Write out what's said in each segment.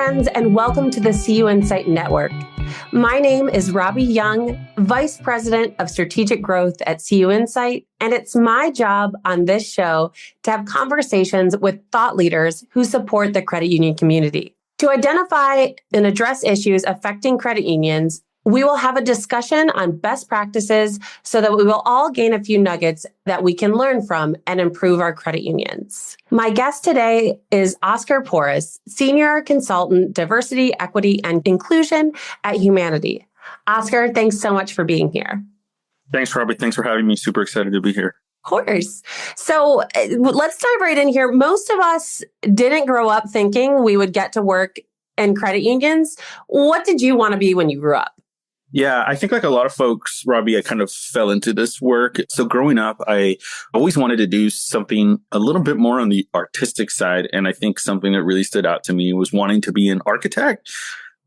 friends, and welcome to the CUInsight Network. My name is Robbie Young, Vice President of Strategic Growth at CUInsight, and it's my job on this show to have conversations with thought leaders who support the credit union community. To identify and address issues affecting credit unions, we will have a discussion on best practices so that we will all gain a few nuggets that we can learn from and improve our credit unions. My guest today is Oscar Porras, Senior Consultant, Diversity, Equity, and Inclusion at Humanidei. Oscar, thanks so much for being here. Thanks, Robbie. Thanks for having me. Super excited to be here. Of course. So let's dive right in here. Most of us didn't grow up thinking we would get to work in credit unions. What did you want to be when you grew up? Yeah, I think like a lot of folks, Robbie, I kind of fell into this work. So growing up, I always wanted to do something a little bit more on the artistic side. And I think something that really stood out to me was wanting to be an architect.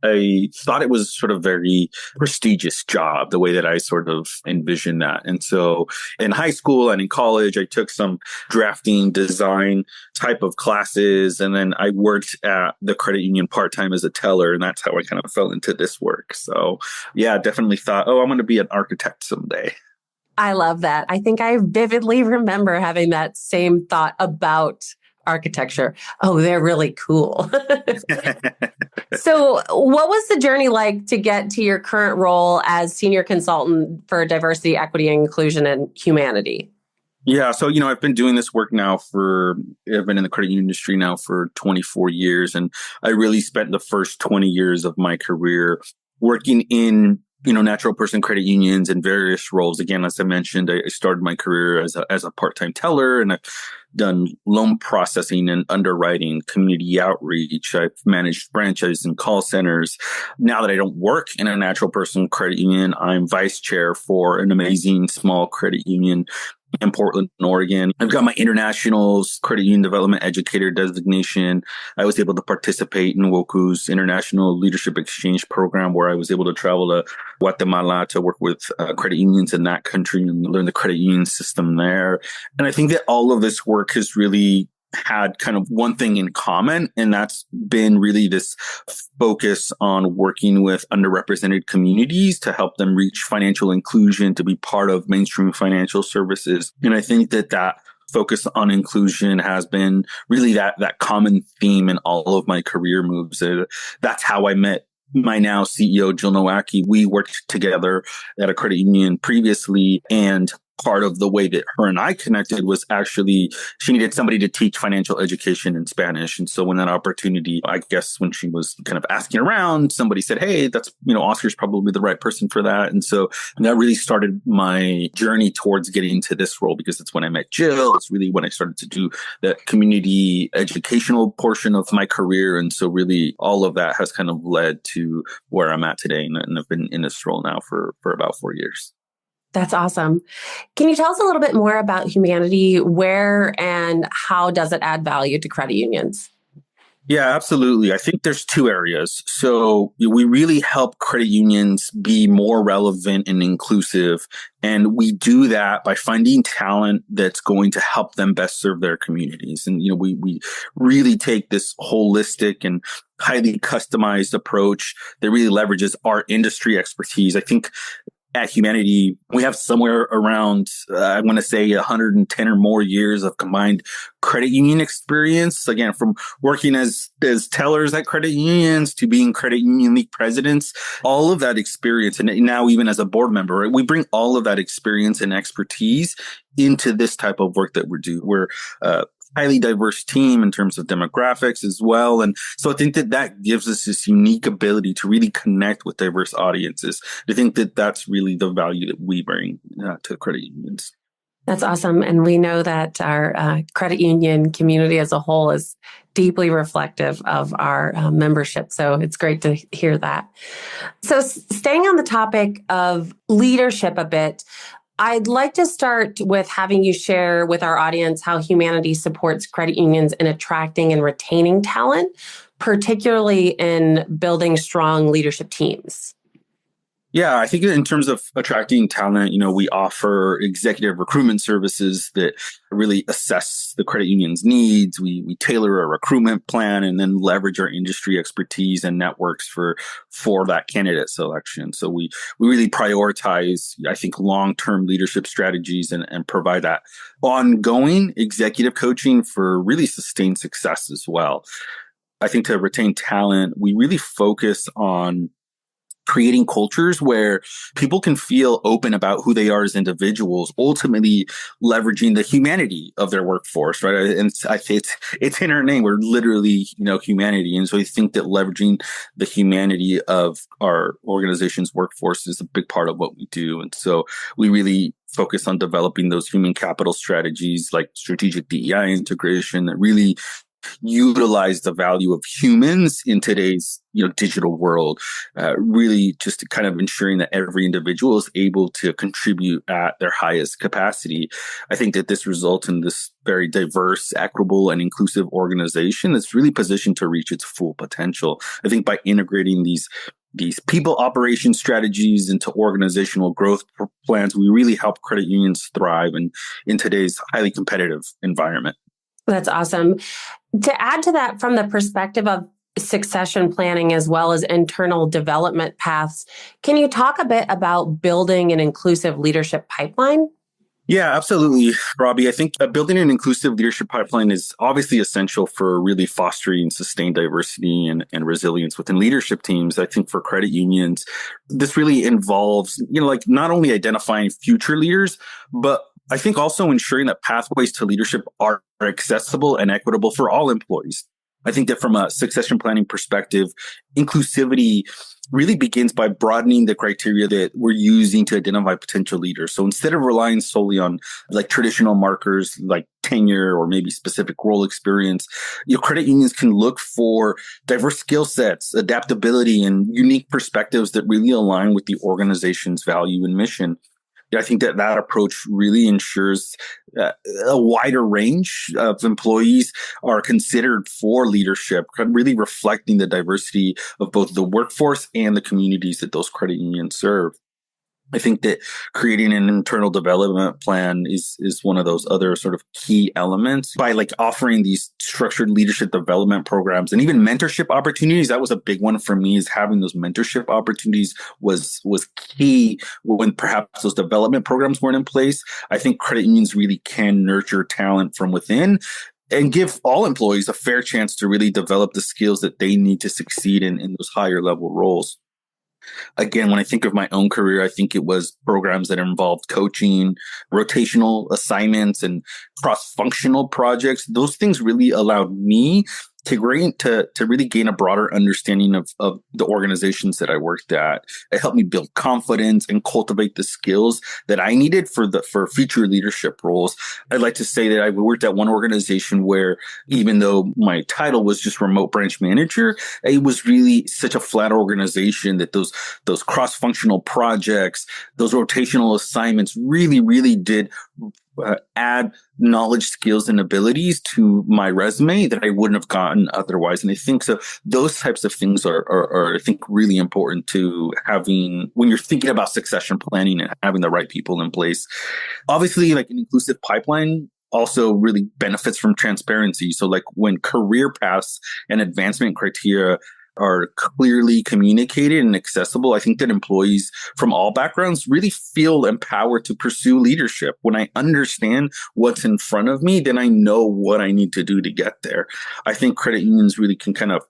I thought it was sort of very prestigious job, the way that I sort of envisioned that. And so in high school and in college, I took some drafting design type of classes. And then I worked at the credit union part-time as a teller. And that's how I kind of fell into this work. So yeah, definitely thought, I'm going to be an architect someday. I love that. I think I vividly remember having that same thought about architecture. Oh, they're really cool. So what was the journey like to get to your current role as senior consultant for diversity, equity, and inclusion in Humanidei? Yeah. So, I've been doing this work I've been in the credit union industry now for 24 years. And I really spent the first 20 years of my career working in natural person credit unions in various roles. Again, as I mentioned, I started my career as a part-time teller, and I've done loan processing and underwriting, community outreach. I've managed branches and call centers. Now that I don't work in a natural person credit union, I'm vice chair for an amazing small credit union in Portland, Oregon. I've got my international credit union development educator designation. I was able to participate in WOCU's International Leadership Exchange Program, where I was able to travel to Guatemala to work with credit unions in that country and learn the credit union system there. And I think that all of this work has really had kind of one thing in common, and that's been really this focus on working with underrepresented communities to help them reach financial inclusion, to be part of mainstream financial services. And I think that focus on inclusion has been really that common theme in all of my career moves. That's how I met my now CEO, Jill Nowacki. We worked together at a credit union previously, and part of the way that her and I connected was actually she needed somebody to teach financial education in Spanish. And so when that opportunity, I guess when she was kind of asking around, somebody said, hey, that's, Oscar's probably the right person for that. And so that really started my journey towards getting into this role, because it's when I met Jill. It's really when I started to do the community educational portion of my career. And so really all of that has kind of led to where I'm at today. And I've been in this role now for about 4 years. That's awesome. Can you tell us a little bit more about Humanidei? Where and how does it add value to credit unions? Yeah, absolutely. I think there's two areas. So we really help credit unions be more relevant and inclusive. And we do that by finding talent that's going to help them best serve their communities. And, we really take this holistic and highly customized approach that really leverages our industry expertise. I think at Humanidei, we have somewhere around, I want to say 110 or more years of combined credit union experience. Again, from working as tellers at credit unions to being credit union league presidents, all of that experience. And now even as a board member, right, we bring all of that experience and expertise into this type of work that we do. We're highly diverse team in terms of demographics as well. And so I think that gives us this unique ability to really connect with diverse audiences. I think that's really the value that we bring to credit unions. That's awesome. And we know that our credit union community as a whole is deeply reflective of our membership. So it's great to hear that. So staying on the topic of leadership a bit, I'd like to start with having you share with our audience how Humanidei supports credit unions in attracting and retaining talent, particularly in building strong leadership teams. Yeah, I think in terms of attracting talent, we offer executive recruitment services that really assess the credit union's needs. We tailor a recruitment plan and then leverage our industry expertise and networks for that candidate selection. So we really prioritize, I think, long-term leadership strategies and provide that ongoing executive coaching for really sustained success as well. I think to retain talent, we really focus on creating cultures where people can feel open about who they are as individuals, ultimately leveraging the humanity of their workforce, right? And I think it's in our name. We're literally, humanity. And so I think that leveraging the humanity of our organization's workforce is a big part of what we do. And so we really focus on developing those human capital strategies like strategic DEI integration that really utilize the value of humans in today's digital world, really just kind of ensuring that every individual is able to contribute at their highest capacity. I think that this results in this very diverse, equitable, and inclusive organization that's really positioned to reach its full potential. I think by integrating these people operation strategies into organizational growth plans, we really help credit unions thrive in today's highly competitive environment. That's awesome. To add to that, from the perspective of succession planning as well as internal development paths, can you talk a bit about building an inclusive leadership pipeline? Yeah, absolutely, Robbie. I think building an inclusive leadership pipeline is obviously essential for really fostering sustained diversity and resilience within leadership teams. I think for credit unions, this really involves, like not only identifying future leaders, but I think also ensuring that pathways to leadership are accessible and equitable for all employees. I think that from a succession planning perspective, inclusivity really begins by broadening the criteria that we're using to identify potential leaders. So instead of relying solely on like traditional markers like tenure or maybe specific role experience, credit unions can look for diverse skill sets, adaptability, and unique perspectives that really align with the organization's value and mission. I think that approach really ensures a wider range of employees are considered for leadership, really reflecting the diversity of both the workforce and the communities that those credit unions serve. I think that creating an internal development plan is one of those other sort of key elements by like offering these structured leadership development programs and even mentorship opportunities. That was a big one for me, is having those mentorship opportunities was key when perhaps those development programs weren't in place. I think credit unions really can nurture talent from within and give all employees a fair chance to really develop the skills that they need to succeed in those higher level roles. Again, when I think of my own career, I think it was programs that involved coaching, rotational assignments, and cross-functional projects. Those things really allowed me to really gain a broader understanding of the organizations that I worked at. It helped me build confidence and cultivate the skills that I needed for future leadership roles. I'd like to say that I worked at one organization where, even though my title was just remote branch manager, it was really such a flat organization that those cross-functional projects, those rotational assignments really, really did add knowledge, skills, and abilities to my resume that I wouldn't have gotten otherwise. And I think so those types of things are I think really important to having when you're thinking about succession planning and having the right people in place. Obviously, like an inclusive pipeline also really benefits from transparency. So like when career paths and advancement criteria are clearly communicated and accessible, I think that employees from all backgrounds really feel empowered to pursue leadership. When I understand what's in front of me, then I know what I need to do to get there. I think credit unions really can kind of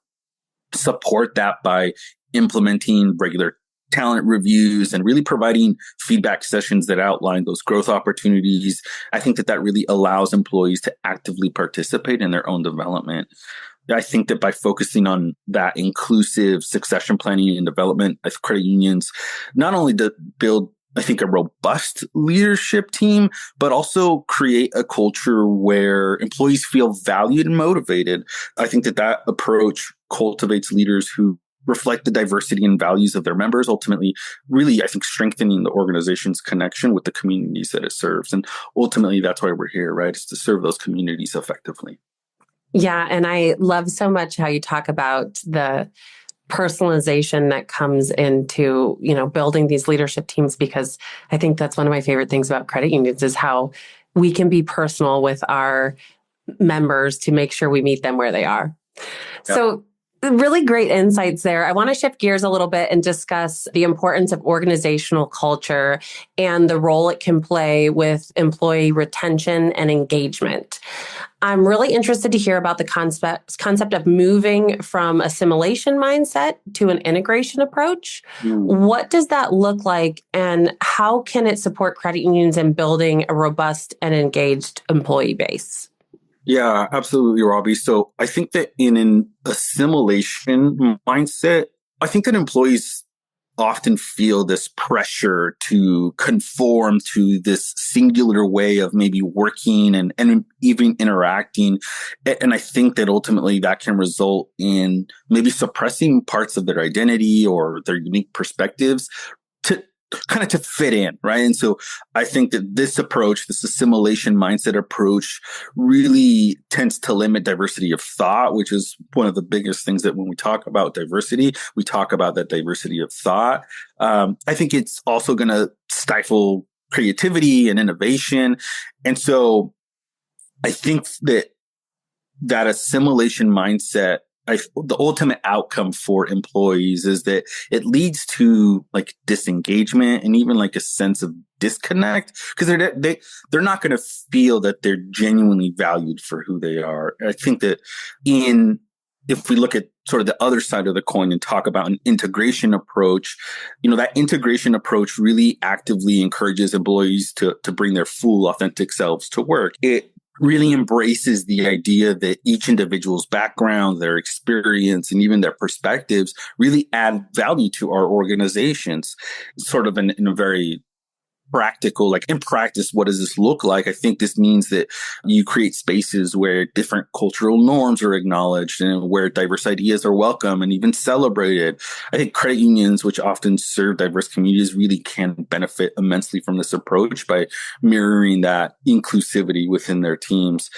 support that by implementing regular talent reviews and really providing feedback sessions that outline those growth opportunities. I think that really allows employees to actively participate in their own development. I think that by focusing on that inclusive succession planning and development, credit unions not only to build, I think, a robust leadership team, but also create a culture where employees feel valued and motivated. I think that approach cultivates leaders who reflect the diversity and values of their members, ultimately, really, I think, strengthening the organization's connection with the communities that it serves. And ultimately, that's why we're here, right? Is to serve those communities effectively. Yeah. And I love so much how you talk about the personalization that comes into, building these leadership teams, because I think that's one of my favorite things about credit unions is how we can be personal with our members to make sure we meet them where they are. Yep. So really great insights there. I want to shift gears a little bit and discuss the importance of organizational culture and the role it can play with employee retention and engagement. I'm really interested to hear about the concept of moving from assimilation mindset to an integration approach. What does that look like, and how can it support credit unions in building a robust and engaged employee base? Yeah, absolutely, Robbie. So I think that in an assimilation mindset, I think that employees often feel this pressure to conform to this singular way of maybe working and even interacting. And I think that ultimately that can result in maybe suppressing parts of their identity or their unique perspectives to kind of to fit in, right? And so I think that this approach, this assimilation mindset approach, really tends to limit diversity of thought, which is one of the biggest things that when we talk about diversity, we talk about that diversity of thought. I think it's also going to stifle creativity and innovation. And so I think that assimilation mindset, the ultimate outcome for employees is that it leads to like disengagement and even like a sense of disconnect, because they're not going to feel that they're genuinely valued for who they are. I think that if we look at sort of the other side of the coin and talk about an integration approach, that integration approach really actively encourages employees to bring their full authentic selves to work. It really embraces the idea that each individual's background, their experience, and even their perspectives really add value to our organizations, sort of in a very practical, like in practice, what does this look like? I think this means that you create spaces where different cultural norms are acknowledged and where diverse ideas are welcome and even celebrated. I think credit unions, which often serve diverse communities, really can benefit immensely from this approach by mirroring that inclusivity within their teams.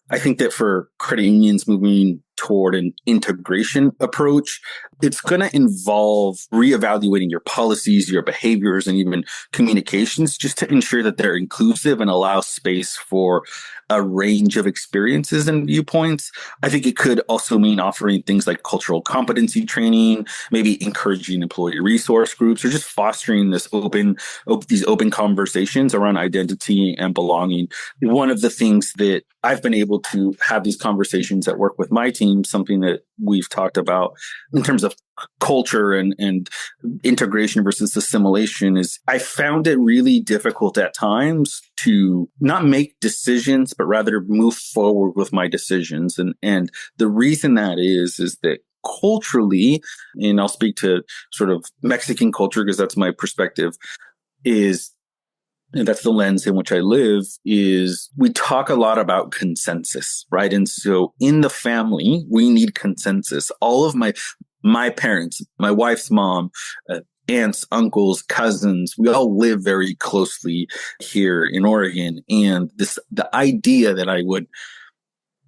I think that for credit unions moving toward an integration approach, it's going to involve reevaluating your policies, your behaviors, and even communications just to ensure that they're inclusive and allow space for a range of experiences and viewpoints. I think it could also mean offering things like cultural competency training, maybe encouraging employee resource groups, or just fostering these open conversations around identity and belonging. One of the things that I've been able to have these conversations at work with my team, something that we've talked about in terms of culture and integration versus assimilation, is I found it really difficult at times to not make decisions, but rather move forward with my decisions. And the reason that is that culturally, and I'll speak to sort of Mexican culture because that's my perspective, and that's the lens in which I live, is we talk a lot about consensus, right? And so in the family, we need consensus. All of my parents, my wife's mom, aunts, uncles, cousins, we all live very closely here in Oregon. And the idea that I would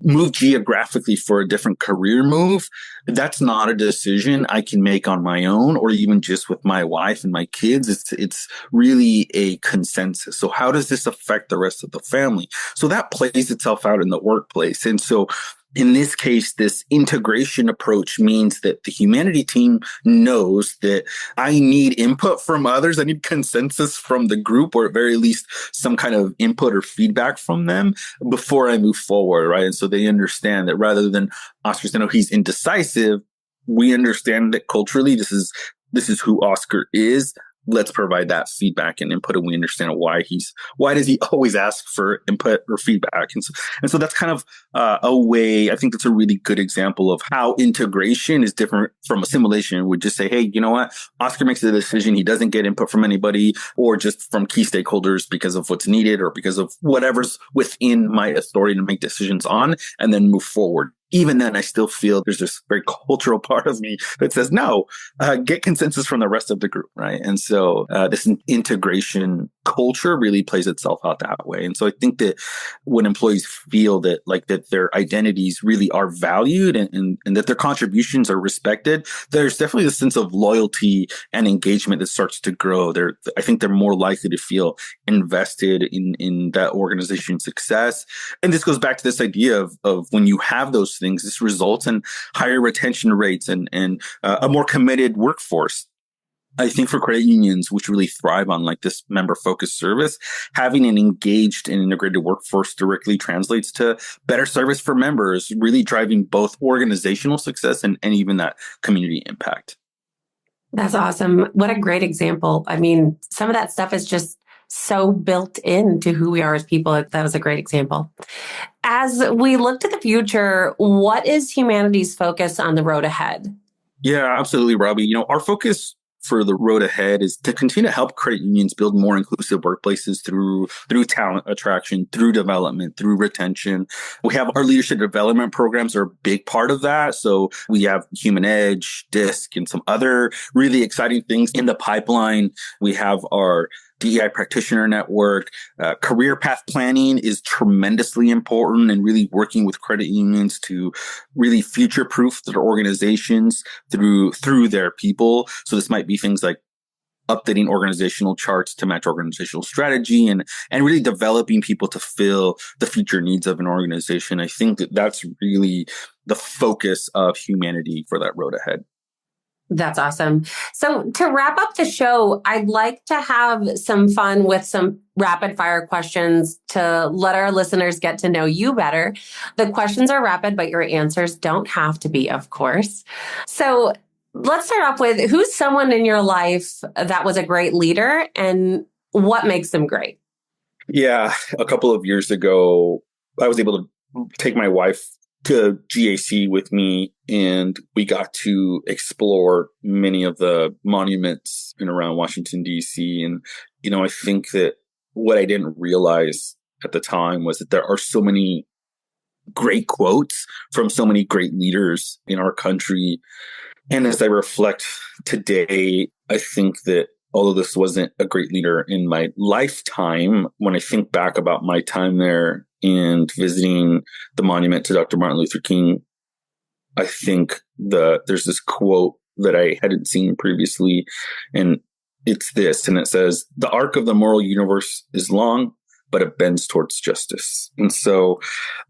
move geographically for a different career move, that's not a decision I can make on my own or even just with my wife and my kids. It's really a consensus. So how does this affect the rest of the family? So that plays itself out in the workplace. And so in this case, this integration approach means that the Humanidei team knows that I need input from others. I need consensus from the group, or at very least some kind of input or feedback from them before I move forward, right? And so they understand that rather than Oscar saying, "Oh, he's indecisive," we understand that culturally this is who Oscar is. Let's provide that feedback and input, and we understand why does he always ask for input or feedback. And so that's kind of a way, I think that's a really good example of how integration is different from assimilation. We just say, hey, you know what? Oscar makes a decision. He doesn't get input from anybody or just from key stakeholders because of what's needed or because of whatever's within my authority to make decisions on, and then move forward. Even then, I still feel there's this very cultural part of me that says, no, get consensus from the rest of the group, right? And so this integration culture really plays itself out that way. And so I think that when employees feel that like that their identities really are valued and that their contributions are respected, there's definitely a sense of loyalty and engagement that starts to grow. I think they're more likely to feel invested in that organization's success. And this goes back to this idea of when you have those things, this results in higher retention rates and a more committed workforce. I think for credit unions, which really thrive on like this member focused service, having an engaged and integrated workforce directly translates to better service for members, really driving both organizational success and even that community impact. That's awesome. What a great example. I mean, some of that stuff is just so built into who we are as people. That was a great example. As we look to the future, what is Humanidei's focus on the road ahead? Yeah, absolutely, Robbie. Our focus for the road ahead is to continue to help credit unions build more inclusive workplaces through talent attraction, through development, through retention. We have our leadership development programs are a big part of that. So we have Humanidei, DISC, and some other really exciting things in the pipeline. We have our DEI practitioner network. Career path planning is tremendously important, and really working with credit unions to really future-proof their organizations through their people. So this might be things like updating organizational charts to match organizational strategy and really developing people to fill the future needs of an organization. I think that that's really the focus of Humanidei for that road ahead. That's awesome. So to wrap up the show, I'd like to have some fun with some rapid fire questions to let our listeners get to know you better. The questions are rapid, but your answers don't have to be, of course. So let's start off with, who's someone in your life that was a great leader and what makes them great? Yeah, a couple of years ago, I was able to take my wife to GAC with me, and we got to explore many of the monuments in around Washington, D.C. And, I think that what I didn't realize at the time was that there are so many great quotes from so many great leaders in our country. And as I reflect today, I think that although this wasn't a great leader in my lifetime, when I think back about my time there and visiting the monument to Dr. Martin Luther King, I think there's this quote that I hadn't seen previously, and it's this, and it says, "The arc of the moral universe is long, but it bends towards justice." And so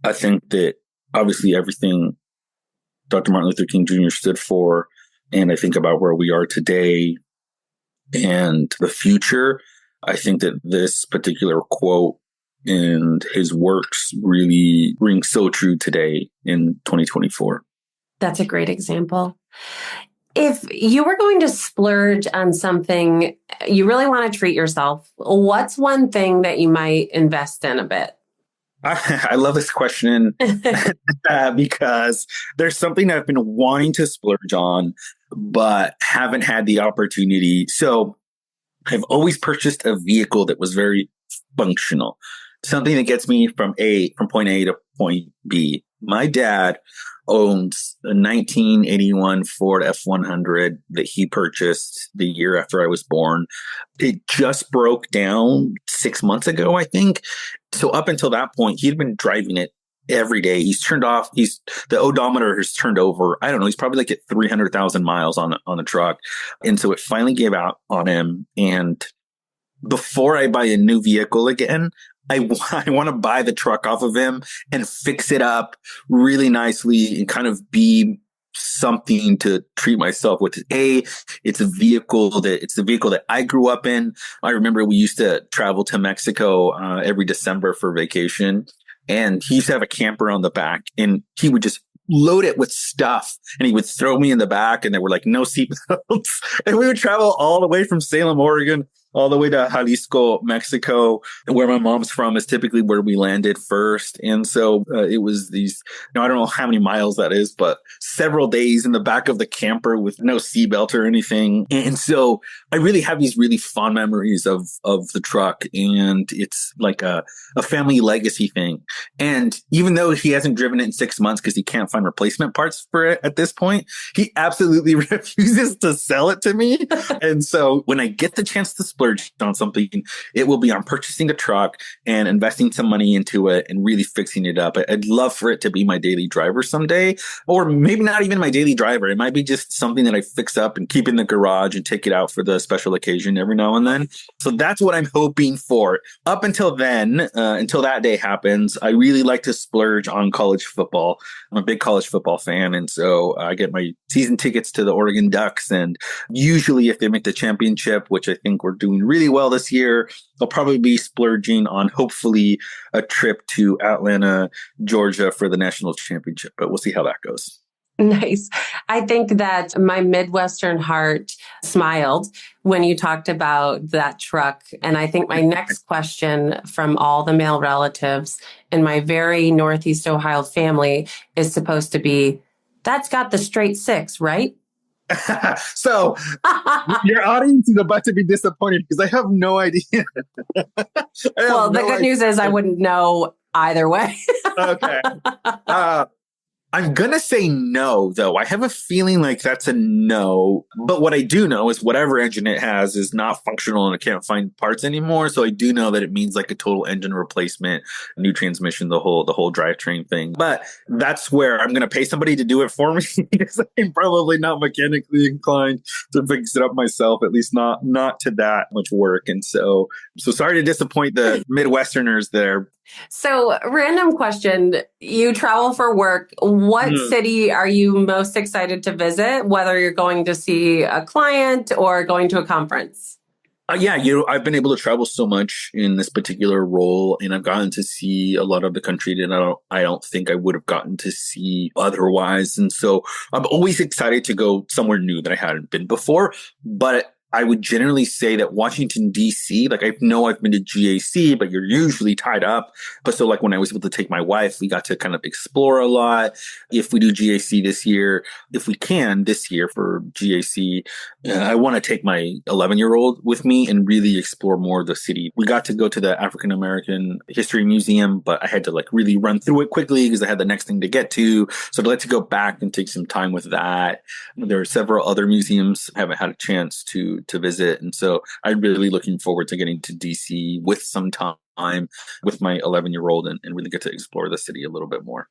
I think that obviously everything Dr. Martin Luther King Jr. stood for, and I think about where we are today and the future, I think that this particular quote and his works really ring so true today in 2024. That's a great example. If you were going to splurge on something, you really want to treat yourself, what's one thing that you might invest in a bit? I love this question because there's something I've been wanting to splurge on, but haven't had the opportunity. So I've always purchased a vehicle that was very functional, something that gets me from point A to point B. My dad owns a 1981 Ford F100 that he purchased the year after I was born. It just broke down 6 months ago, I think. So up until that point, he'd been driving it every day. The odometer has turned over. I don't know. He's probably like at 300,000 miles on the truck. And so it finally gave out on him. And before I buy a new vehicle again, I want to buy the truck off of him and fix it up really nicely and kind of be something to treat myself with. It's the vehicle that I grew up in. I remember we used to travel to Mexico every December for vacation, and he used to have a camper on the back, and he would just load it with stuff, and he would throw me in the back, and there were like no seatbelts, and we would travel all the way from Salem, Oregon, all the way to Jalisco, Mexico, where my mom's from is typically where we landed first. And so it was these, I don't know how many miles that is, but several days in the back of the camper with no seatbelt or anything. And so I really have these really fond memories of the truck, and it's like a family legacy thing. And even though he hasn't driven it in 6 months because he can't find replacement parts for it at this point, he absolutely refuses to sell it to me. And so when I get the chance to splurge splurge on something, it will be on purchasing a truck and investing some money into it and really fixing it up. I'd love for it to be my daily driver someday, or maybe not even my daily driver. It might be just something that I fix up and keep in the garage and take it out for the special occasion every now and then. So that's what I'm hoping for. Up until then, until that day happens, I really like to splurge on college football. I'm a big college football fan. And so I get my season tickets to the Oregon Ducks. And usually if they make the championship, which I think we're doing really well this year, I'll probably be splurging on hopefully a trip to Atlanta, Georgia for the national championship. But we'll see how that goes. Nice. I think that my Midwestern heart smiled when you talked about that truck. And I think my next question from all the male relatives in my very Northeast Ohio family is supposed to be, that's got the straight six, right? So your audience is about to be disappointed because I have no idea. Well, the good news is I wouldn't know either way. Okay. I'm going to say no, though. I have a feeling like that's a no. But what I do know is whatever engine it has is not functional and I can't find parts anymore. So I do know that it means like a total engine replacement, new transmission, the whole drivetrain thing. But that's where I'm going to pay somebody to do it for me because I'm probably not mechanically inclined to fix it up myself, at least not to that much work. And so sorry to disappoint the Midwesterners there. So, random question. You travel for work. What city are you most excited to visit, whether you're going to see a client or going to a conference? I've been able to travel so much in this particular role, and I've gotten to see a lot of the country that I don't think I would have gotten to see otherwise. And so I'm always excited to go somewhere new that I hadn't been before. But I would generally say that Washington, D.C., like I know I've been to GAC, but you're usually tied up. But so like when I was able to take my wife, we got to kind of explore a lot. If we do GAC this year, if we can this year for GAC, I want to take my 11-year-old with me and really explore more of the city. We got to go to the African American History Museum, but I had to like really run through it quickly because I had the next thing to get to. So I'd like to go back and take some time with that. There are several other museums I haven't had a chance to visit. And so I'm really looking forward to getting to DC with some time with my 11-year-old and really get to explore the city a little bit more.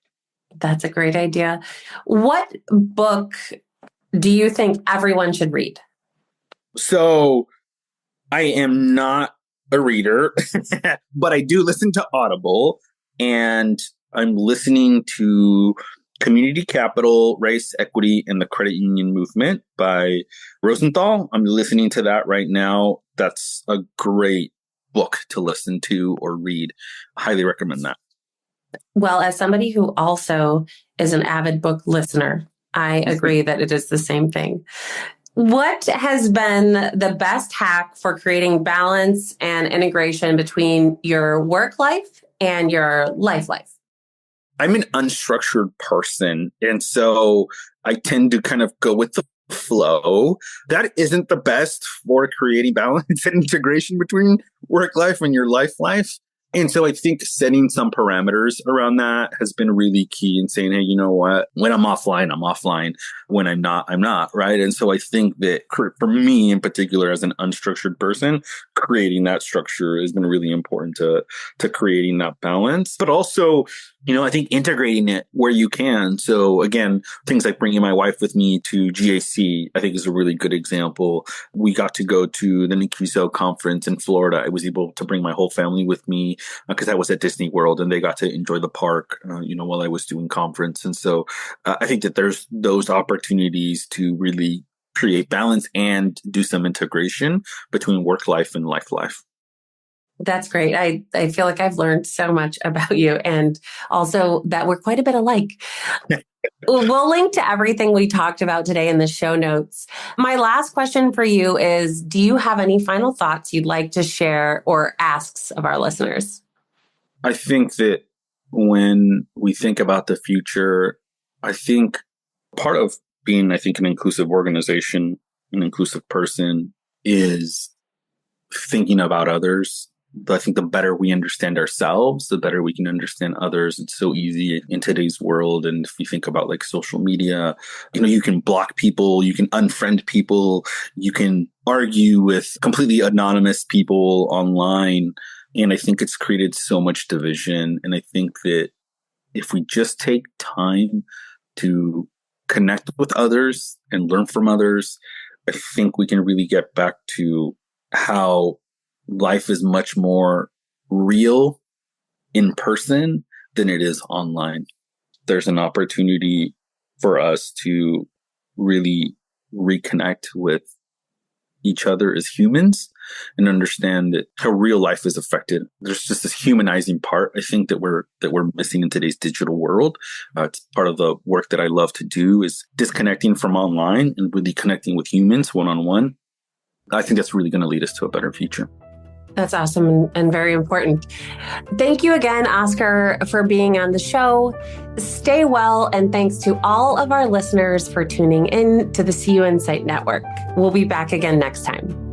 That's a great idea. What book do you think everyone should read? So I am not a reader, but I do listen to Audible, and I'm listening to Community Capital, Race, Equity, and the Credit Union Movement by Rosenthal. I'm listening to that right now. That's a great book to listen to or read. I highly recommend that. Well, as somebody who also is an avid book listener, I agree that it is the same thing. What has been the best hack for creating balance and integration between your work life and your life? I'm an unstructured person, and so I tend to kind of go with the flow. That isn't the best for creating balance and integration between work life and your life. And so I think setting some parameters around that has been really key in saying, hey, you know what? When I'm offline, I'm offline. When I'm not, right? And so I think that for me in particular, as an unstructured person, creating that structure has been really important to creating that balance. But also, I think integrating it where you can. So again, things like bringing my wife with me to GAC, I think is a really good example. We got to go to the CUInsight conference in Florida. I was able to bring my whole family with me because I was at Disney World and they got to enjoy the park, while I was doing conference. And so I think that there's those opportunities to really create balance and do some integration between work life and life. That's great. I feel like I've learned so much about you and also that we're quite a bit alike. We'll link to everything we talked about today in the show notes. My last question for you is, do you have any final thoughts you'd like to share or asks of our listeners? I think that when we think about the future, I think part of being, an inclusive organization, an inclusive person is thinking about others I think the better we understand ourselves, the better we can understand others. It's so easy in today's world. And if you think about like social media, you can block people, you can unfriend people, you can argue with completely anonymous people online. And I think it's created so much division. And I think that if we just take time to connect with others and learn from others, I think we can really get back to how life is much more real in person than it is online. There's an opportunity for us to really reconnect with each other as humans and understand that how real life is affected. There's just this humanizing part, I think, that we're missing in today's digital world. It's part of the work that I love to do, is disconnecting from online and really connecting with humans one-on-one. I think that's really going to lead us to a better future. That's awesome and very important. Thank you again, Oscar, for being on the show. Stay well, and thanks to all of our listeners for tuning in to the CUInsight Network. We'll be back again next time.